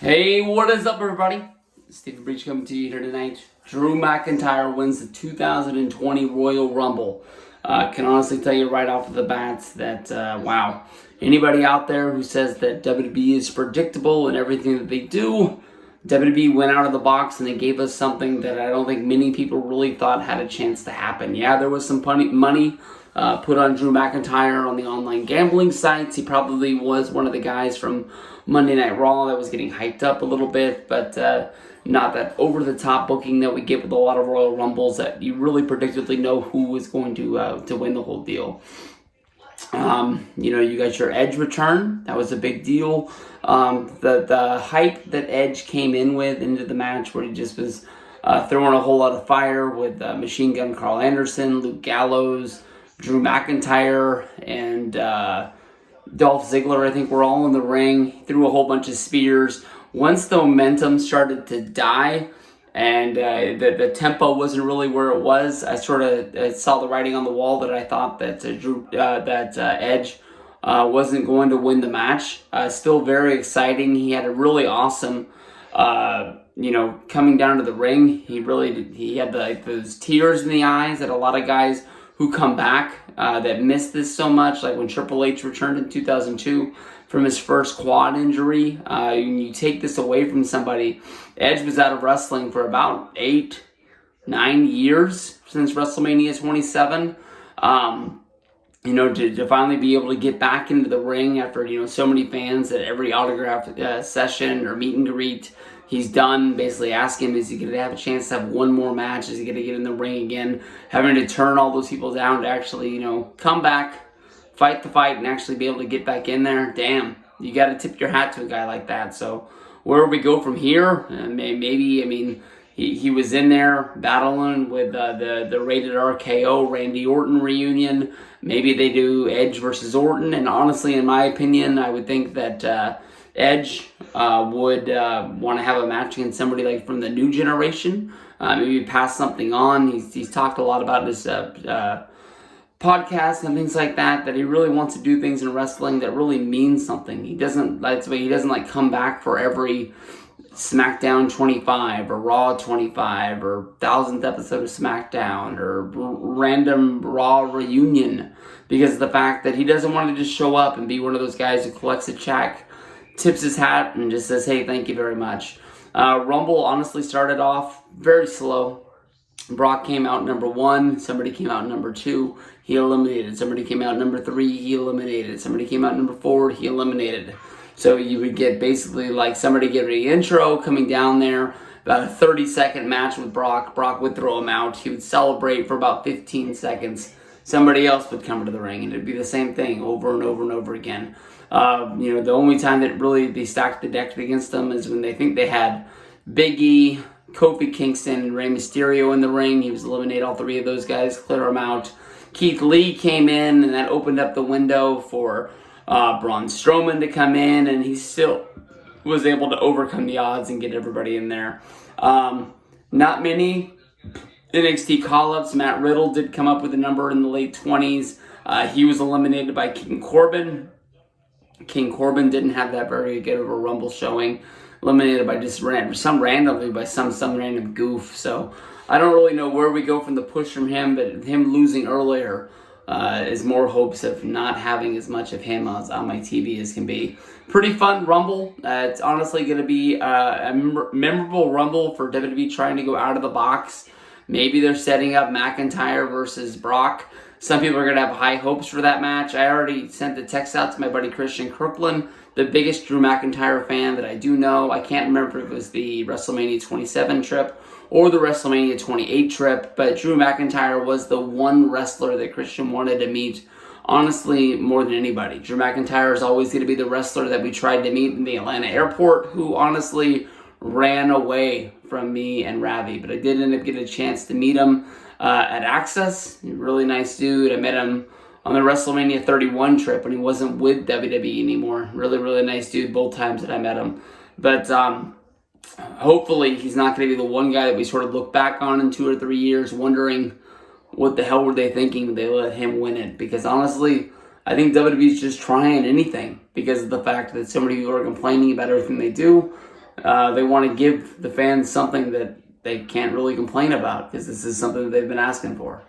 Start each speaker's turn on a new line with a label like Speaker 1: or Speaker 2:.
Speaker 1: Hey, what is up, everybody? Steve Breach coming to you here tonight. Drew McIntyre wins the 2020 Royal Rumble. Can honestly tell you right off of the bat that, wow. Anybody out there who says that WWE is predictable in everything that they do, WWE went out of the box and they gave us something that I don't think many people really thought had a chance to happen. Yeah, there was some money put on Drew McIntyre on the online gambling sites. He probably was one of the guys from Monday Night Raw that was getting hyped up a little bit, but not that over-the-top booking that we get with a lot of Royal Rumbles that you really predictably know who is going to win the whole deal. You got your Edge return. That was a big deal. The hype that Edge came in with into the match, where he just was throwing a whole lot of fire with Machine Gun Carl Anderson, Luke Gallows, Drew McIntyre, and Dolph Ziggler, I think, were all in the ring. He threw a whole bunch of spears. Once the momentum started to die and the tempo wasn't really where it was, I sort of saw the writing on the wall that I thought that Edge wasn't going to win the match. Still very exciting. He had a really awesome, coming down to the ring. He had those tears in the eyes that a lot of guys who come back that missed this so much, like when Triple H returned in 2002 from his first quad injury. You take this away from somebody. Edge was out of wrestling for about 8-9 years since WrestleMania 27. To finally be able to get back into the ring after, so many fans at every autograph session or meet and greet he's done, basically ask him, is he going to have a chance to have one more match? Is he going to get in the ring again? Having to turn all those people down to actually, come back, fight the fight, and actually be able to get back in there. Damn, you got to tip your hat to a guy like that. So where we go from here? He was in there battling with the Rated RKO Randy Orton reunion. Maybe they do Edge versus Orton. And honestly, in my opinion, I would think that Edge would want to have a match against somebody like from the new generation. Maybe pass something on. He's talked a lot about his podcasts and things like that he really wants to do things in wrestling that really mean something. He doesn't come back for every SmackDown 25 or Raw 25 or 1000th episode of SmackDown or random Raw reunion, because of the fact that he doesn't want to just show up and be one of those guys who collects a check, tips his hat, and just says, hey, thank you very much. Rumble honestly started off very slow. Brock came out number 1. Somebody came out number 2. He eliminated. Somebody came out number 3. He eliminated. Somebody came out number 4. He eliminated. So you would get basically like somebody giving the intro, coming down there, about a 30-second match with Brock. Brock would throw him out. He would celebrate for about 15 seconds. Somebody else would come to the ring, and it'd be the same thing over and over and over again. The only time that really they stacked the deck against them is when they think they had Big E, Kofi Kingston, and Rey Mysterio in the ring. He was eliminate all 3 of those guys, clear them out. Keith Lee came in, and that opened up the window for Braun Strowman to come in, and he still was able to overcome the odds and get everybody in there. Not many NXT call-ups. Matt Riddle did come up with a number in the late 20s. He was eliminated by King Corbin. King Corbin didn't have that very good of a Rumble showing. Eliminated by just some random goof. So I don't really know where we go from the push from him, but him losing earlier is more hopes of not having as much of him on my TV as can be. Pretty fun Rumble. It's honestly going to be a memorable Rumble for WWE trying to go out of the box. Maybe they're setting up McIntyre versus Brock. Some people are going to have high hopes for that match. I already sent the text out to my buddy Christian Kirkland, the biggest Drew McIntyre fan that I do know. I can't remember if it was the WrestleMania 27 trip or the WrestleMania 28 trip, but Drew McIntyre was the one wrestler that Christian wanted to meet, honestly, more than anybody. Drew McIntyre is always going to be the wrestler that we tried to meet in the Atlanta airport, who honestly ran away from me and Ravi, but I did end up getting a chance to meet him at Access. Really nice dude. I met him on the WrestleMania 31 trip when he wasn't with WWE anymore. Really, really nice dude both times that I met him. But hopefully he's not going to be the one guy that we sort of look back on in 2 or 3 years wondering what the hell were they thinking when they let him win it. Because honestly, I think WWE's just trying anything because of the fact that so many people are complaining about everything they do. they want to give the fans something that they can't really complain about because this is something that they've been asking for.